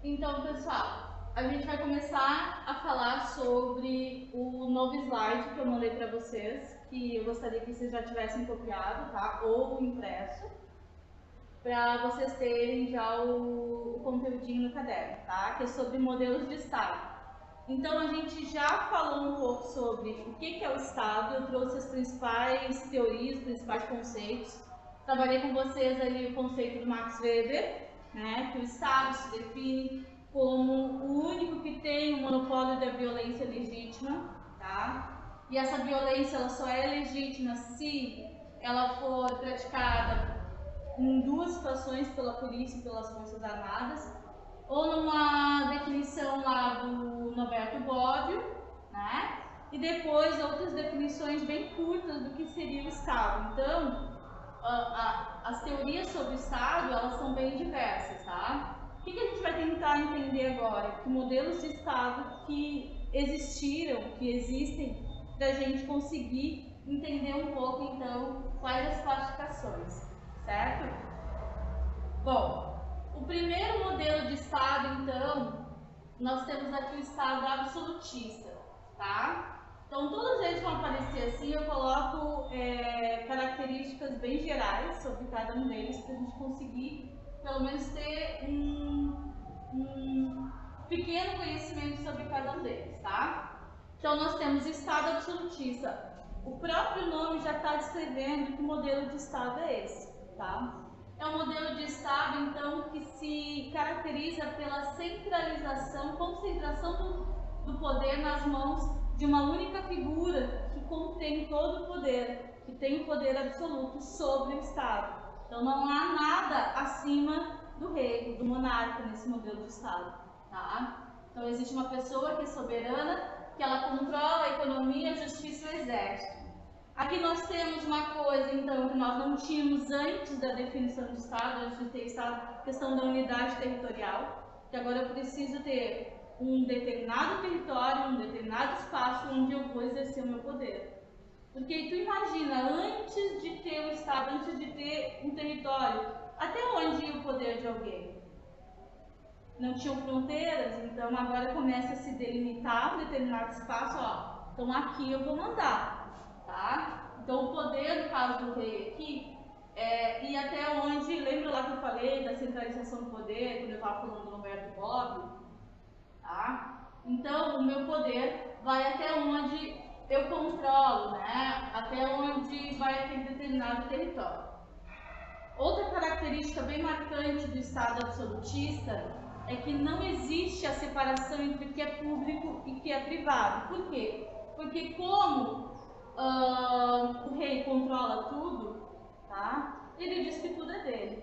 Então, pessoal, a gente vai começar a falar sobre o novo slide que eu mandei para vocês, que eu gostaria que vocês já tivessem copiado, tá? Ou impresso, para vocês terem já o conteúdinho no caderno, tá? Que é sobre modelos de Estado. Então, a gente já falou um pouco sobre o que é o Estado, eu trouxe as principais teorias, os principais conceitos. Trabalhei com vocês ali o conceito do Max Weber, né, que o Estado se define como o único que tem o monopólio da violência legítima, tá? E essa violência ela só é legítima se ela for praticada em duas situações pela polícia e pelas forças armadas, ou numa definição lá do Norberto Bobbio, né? E depois outras definições bem curtas do que seria o Estado. Então, as teorias sobre o Estado, elas são bem diversas, tá? O que a gente vai tentar entender agora? Que modelos de Estado que existiram, que existem, para a gente conseguir entender um pouco, então, quais as classificações, certo? Bom, o primeiro modelo de Estado, então, nós temos aqui o Estado absolutista, tá? Então, todos eles vão aparecer assim, eu coloco características bem gerais sobre cada um deles, para a gente conseguir, pelo menos, ter um pequeno conhecimento sobre cada um deles, tá? Então, nós temos Estado absolutista. O próprio nome já está descrevendo que modelo de Estado é esse, tá? É um modelo de Estado, então, que se caracteriza pela concentração do poder nas mãos de uma única figura que contém todo o poder, que tem o poder absoluto sobre o Estado. Então, não há nada acima do rei, do monarca nesse modelo de Estado, tá? Então, existe uma pessoa que é soberana, que ela controla a economia, a justiça e o exército. Aqui nós temos uma coisa, então, que nós não tínhamos antes da definição de Estado, antes de ter Estado, questão da unidade territorial, que agora eu preciso ter um determinado território, um determinado espaço onde eu vou exercer o meu poder. Porque tu imagina, antes de ter o Estado, antes de ter um território, até onde ia o poder de alguém? Não tinham fronteiras, então agora começa a se delimitar um determinado espaço, ó, então aqui eu vou mandar. Tá? Então, o poder, no caso do rei aqui, e até onde, lembra lá que eu falei da centralização do poder, quando eu estava falando do Norberto Bobbio? Tá? Então, o meu poder vai até onde eu controlo, né? Até onde vai aquele determinado território. Outra característica bem marcante do Estado absolutista é que não existe a separação entre o que é público e o que é privado. Por quê? Porque como o rei controla tudo, tá? Ele diz que tudo é dele.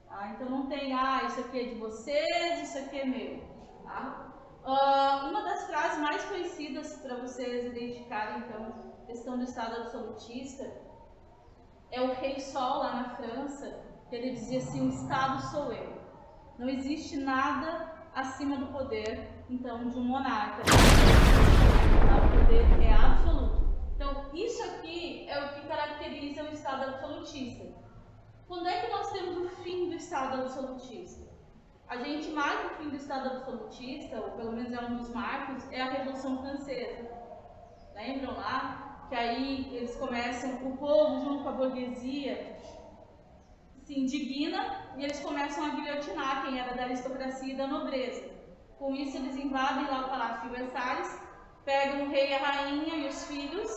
Tá? Então não tem, isso aqui é de vocês, isso aqui é meu. Tá? Uma das frases mais conhecidas para vocês identificarem, então, a questão do Estado absolutista, é o Rei Sol lá na França, que ele dizia assim: o Estado sou eu. Não existe nada acima do poder, então, de um monarca. O poder é absoluto. Então, isso aqui é o que caracteriza o Estado absolutista. Quando é que nós temos o fim do Estado absolutista? A gente marca o fim do Estado absolutista, ou pelo menos é um dos marcos, é a Revolução Francesa. Lembram lá? Que aí eles começam, o povo junto com a burguesia se indigna e eles começam a guilhotinar quem era da aristocracia e da nobreza. Com isso, eles invadem lá o Palácio de Versalhes, pegam o rei e a rainha e os filhos,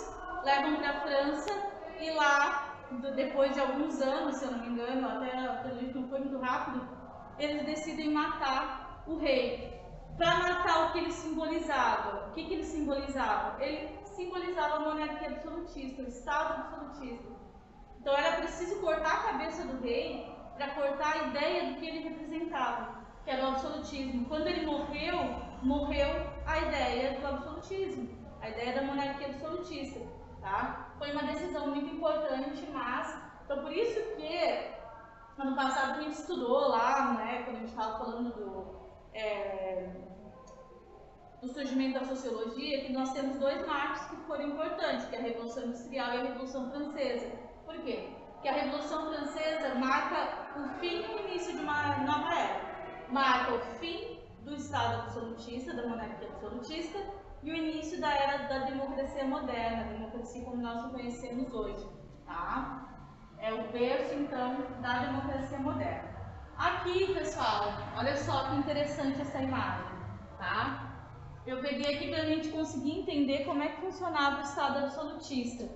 levam para a França e lá, depois de alguns anos, se eu não me engano, até acredito que não foi muito rápido, eles decidem matar o rei. Para matar o que ele simbolizava. O que ele simbolizava? Ele simbolizava a monarquia absolutista, o Estado absolutista. Então era preciso cortar a cabeça do rei para cortar a ideia do que ele representava, que era o absolutismo. Quando ele morreu, morreu a ideia do absolutismo, a ideia da monarquia absolutista, tá? Foi uma decisão muito importante, mas, então por isso que ano passado a gente estudou lá, né, quando a gente estava falando do surgimento da sociologia, que nós temos dois marcos que foram importantes, que é a Revolução Industrial e a Revolução Francesa. Por quê? Porque a Revolução Francesa marca o fim e o início de uma nova era. marca o fim do Estado absolutista, da monarquia absolutista, e o início da era da democracia moderna, a democracia como nós a conhecemos hoje, tá? É o berço, então, da democracia moderna. Aqui, pessoal, olha só que interessante essa imagem, tá? Eu peguei aqui para a gente conseguir entender como é que funcionava o Estado absolutista.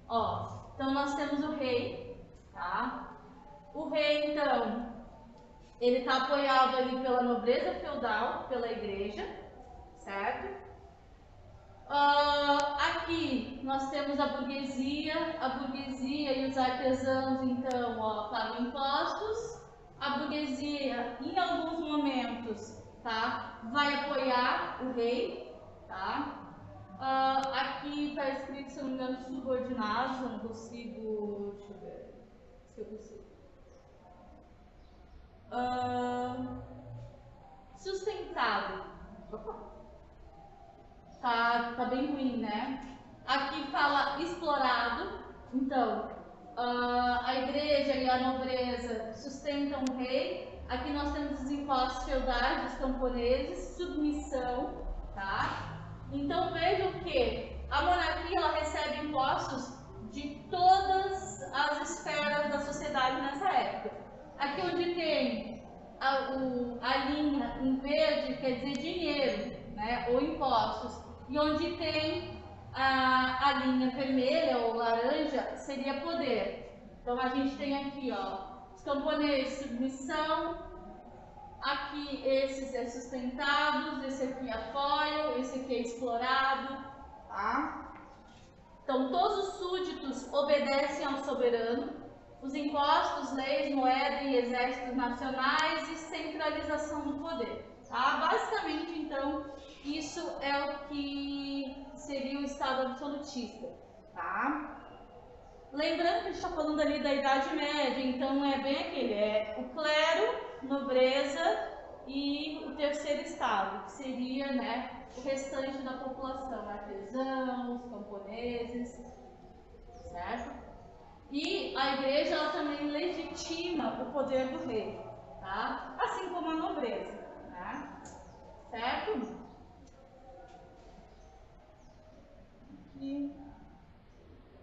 Ó, então nós temos o rei, tá? O rei, então, ele está apoiado ali pela nobreza feudal, pela igreja, certo? Aqui nós temos a burguesia e os artesãos, então, ó, pagam impostos. A burguesia, em alguns momentos, tá, vai apoiar o rei, tá? Aqui está escrito, se eu não me engano, subordinados, eu não consigo, deixa eu ver se eu consigo. Sustentado. Tá bem ruim, né? Aqui fala explorado, então a igreja e a nobreza sustentam o rei. Aqui nós temos os impostos feudais dos camponeses, submissão, tá? Então vejam que a monarquia ela recebe impostos de todas as esferas da sociedade nessa época. Aqui onde tem a linha em verde quer dizer dinheiro, né, ou impostos. E onde tem a linha vermelha ou laranja, seria poder. Então, a gente tem aqui, ó, os camponeses, submissão. Aqui, esses é sustentados. Esse aqui apoio. Esse aqui é explorado. Tá? Então, todos os súditos obedecem ao soberano. Os impostos, leis, moeda e exércitos nacionais e centralização do poder. Tá? Basicamente, então, isso é o que seria o Estado absolutista, tá? Lembrando que a gente está falando ali da Idade Média, então é bem aquele, é o clero, nobreza e o terceiro estado, que seria, né, o restante da população, artesãos, camponeses, certo? E a igreja ela também legitima o poder do rei, tá? Assim como a nobreza, né? Certo?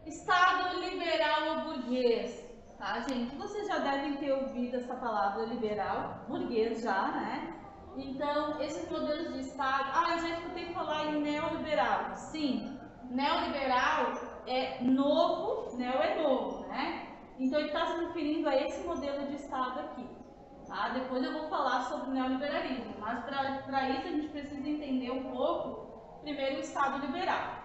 Estado liberal ou burguês, tá, gente? Vocês já devem ter ouvido essa palavra liberal, burguês já, né? Então, esses modelos de Estado... eu já escutei falar em neoliberal. Sim, neoliberal é novo, neo é novo, né? Então, ele está se referindo a esse modelo de Estado aqui. Tá? Depois eu vou falar sobre o neoliberalismo, mas para isso a gente precisa entender um pouco, primeiro, o Estado liberal.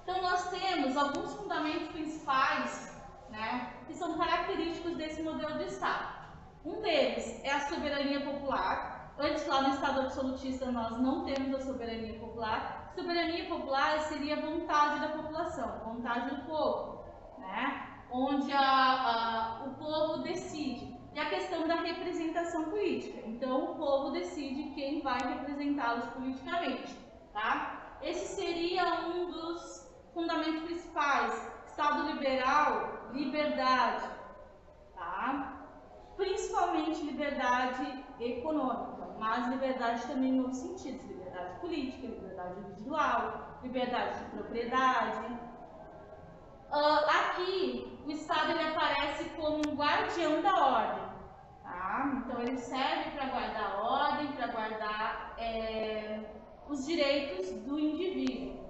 Então, nós temos alguns fundamentos principais, né, que são característicos desse modelo de Estado. Um deles é a soberania popular. Antes, lá no Estado absolutista, nós não temos a soberania popular. Soberania popular seria a vontade da população, vontade do povo, né, onde o povo decide. E a questão da representação política. Então, o povo decide quem vai representá-los politicamente, tá? Esse seria um dos fundamentos principais. Estado liberal, liberdade, tá? Principalmente liberdade econômica, mas liberdade também em outros sentidos. Liberdade política, liberdade individual, liberdade de propriedade. Aqui, o Estado ele aparece como um guardião da ordem, tá? Então, ele serve para guardar a ordem, para guardar os direitos do indivíduo.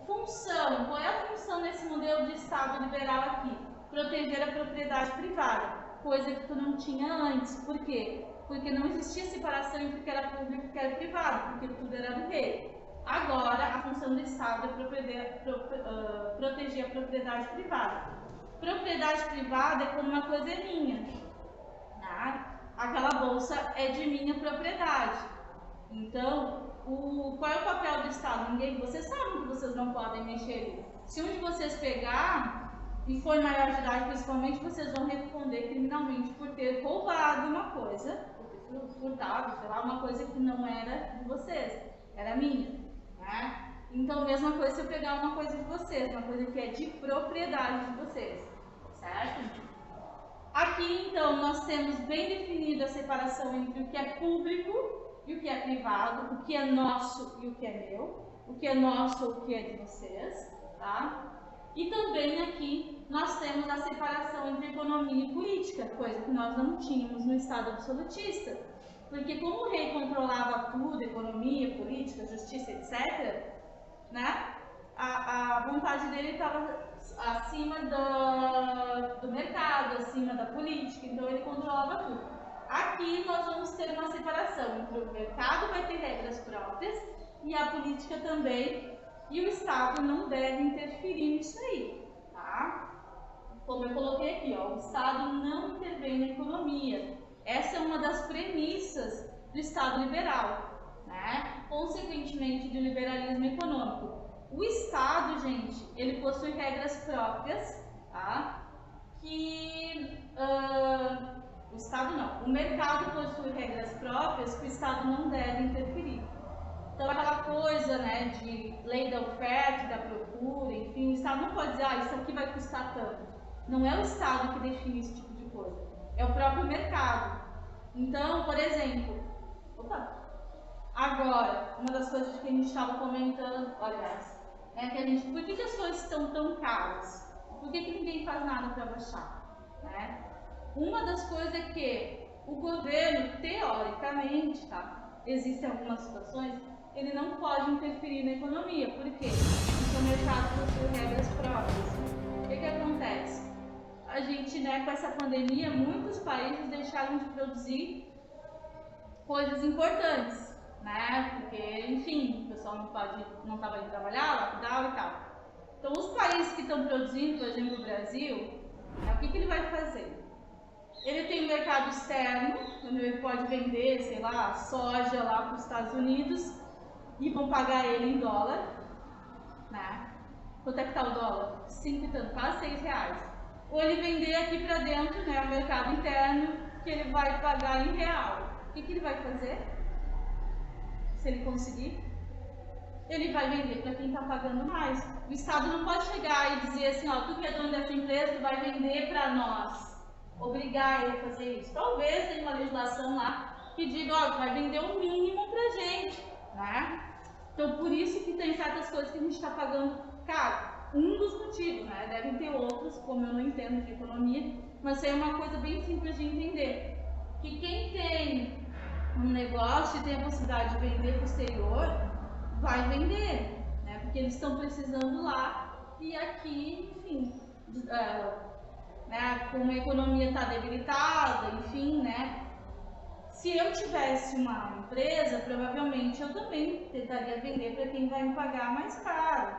Função, qual é a função desse modelo de Estado liberal aqui? Proteger a propriedade privada, coisa que tu não tinha antes. Por quê? Porque não existia separação entre o que era público e o que era privado, porque tudo era do rei. Agora, a função do Estado é proteger a propriedade privada. Propriedade privada é quando uma coisa é minha, tá? Aquela bolsa é de minha propriedade. Então, qual é o papel do Estado? Vocês sabem que vocês não podem mexer. Se um de vocês pegar e for maior de idade, principalmente, vocês vão responder criminalmente por ter roubado uma coisa, por ter furtado, sei lá, uma coisa que não era de vocês, era minha. Né? Então, mesma coisa se eu pegar uma coisa de vocês, uma coisa que é de propriedade de vocês, certo? Aqui Aqui, então, nós temos bem definida a separação entre o que é público e o que é privado, o que é nosso e o que é meu, o que é nosso ou o que é de vocês, tá? E também aqui nós temos a separação entre economia e política, coisa que nós não tínhamos no Estado absolutista. Porque como o rei controlava tudo, economia, política, justiça, etc., né? A vontade dele estava acima do mercado, acima da política, então ele controlava tudo. Aqui nós vamos ter uma separação entre o mercado vai ter regras próprias e a política também, e o Estado não deve interferir nisso aí, tá? Como eu coloquei aqui, ó, o Estado não intervém na economia. Essa é uma das premissas do Estado liberal, né? Consequentemente do liberalismo econômico. O Estado, gente, ele possui regras próprias, tá? O Estado não, o mercado possui regras próprias que o Estado não deve interferir. Então, aquela coisa, né, de lei da oferta e da procura, enfim, o Estado não pode dizer, isso aqui vai custar tanto. Não é o Estado que define esse tipo de coisa, é o próprio mercado. Então, por exemplo, agora, uma das coisas que a gente estava comentando, aliás, é que por que as coisas estão tão caras? Por que ninguém faz nada para baixar? Né? Uma das coisas é que o governo, teoricamente, tá? Existem algumas situações, ele não pode interferir na economia. Por quê? Porque o mercado possui regras próprias. O que acontece? A gente, né, com essa pandemia, muitos países deixaram de produzir coisas importantes. Né? Porque, enfim, o pessoal não estava indo trabalhar, lockdown e tal. Então, os países que estão produzindo, por exemplo, o Brasil, né, o que ele vai fazer? Ele tem um mercado externo, onde ele pode vender, sei lá, soja lá para os Estados Unidos e vão pagar ele em dólar, né? Quanto é que está o dólar? 5 e tanto, quase 6 reais. Ou ele vender aqui para dentro, né, o mercado interno, que ele vai pagar em real. O que ele vai fazer? Se ele conseguir, ele vai vender para quem está pagando mais. O Estado não pode chegar e dizer assim, ó, tu que é dono dessa empresa, tu vai vender para nós. Obrigar ele a fazer isso. Talvez tenha uma legislação lá que diga, ó, tu vai vender o mínimo pra gente, né? Então, por isso que tem certas coisas que a gente está pagando caro. Um dos motivos, né? Devem ter outros, como eu não entendo de economia, mas isso é uma coisa bem simples de entender. Que quem tem um negócio e tem a possibilidade de vender para o exterior, vai vender, né? Porque eles estão precisando lá e aqui, enfim, né? Como a economia está debilitada, enfim, né? Se eu tivesse uma empresa, provavelmente eu também tentaria vender para quem vai me pagar mais caro,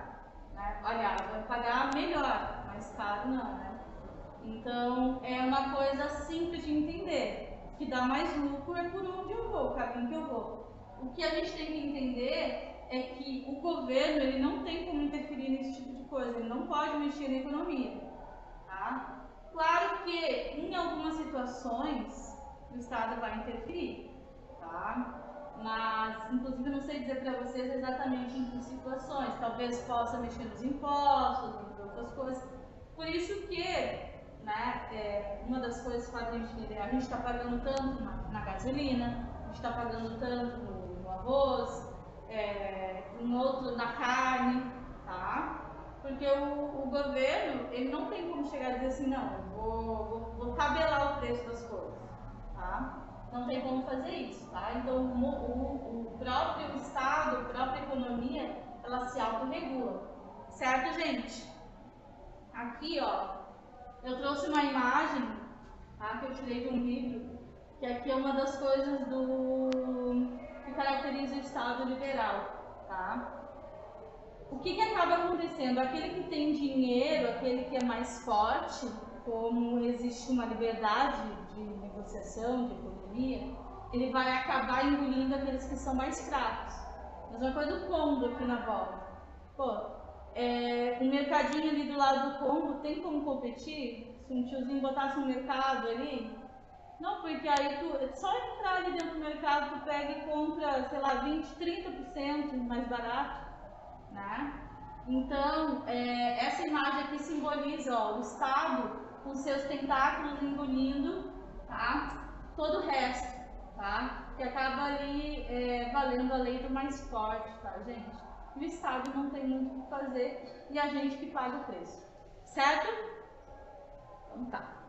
né? Aliás, vai me pagar melhor, mais caro não, né? Então, é uma coisa simples de entender. Que dá mais lucro é por onde eu vou, o caminho que eu vou. O que a gente tem que entender é que o governo ele não tem como interferir nesse tipo de coisa, ele não pode mexer na economia. Tá? Claro que em algumas situações o Estado vai interferir, tá? Mas, inclusive, eu não sei dizer para vocês exatamente em que situações. Talvez possa mexer nos impostos, entre outras coisas. Por isso que, né, uma das coisas que faz a gente entender, a gente está pagando tanto na gasolina, a gente está pagando tanto no arroz, em outro na carne, tá? Porque o governo, ele não tem como chegar e dizer assim, não, eu vou tabelar o preço das coisas, tá? Não tem como fazer isso, tá? Então, o próprio Estado, a própria economia, ela se autorregula, certo, gente? Aqui, ó, eu trouxe uma imagem, tá, que eu tirei de um livro, que aqui é uma das coisas que caracteriza o Estado liberal, tá? O que acaba acontecendo? Aquele que tem dinheiro, aquele que é mais forte, como existe uma liberdade de negociação, de economia, ele vai acabar engolindo aqueles que são mais fracos. Mesma coisa do Congo aqui na volta. Pô, um mercadinho ali do lado do Congo tem como competir? Se um tiozinho botasse um mercado ali? Não, porque aí só entrar ali dentro do mercado, tu pega e compra, sei lá, 20, 30% mais barato. Né? Então, essa imagem aqui simboliza, ó, o Estado, com seus tentáculos engolindo, tá? Todo o resto, tá? Que acaba ali valendo a lei do mais forte, tá, gente? E o Estado não tem muito o que fazer e a gente que paga o preço, certo? Então tá.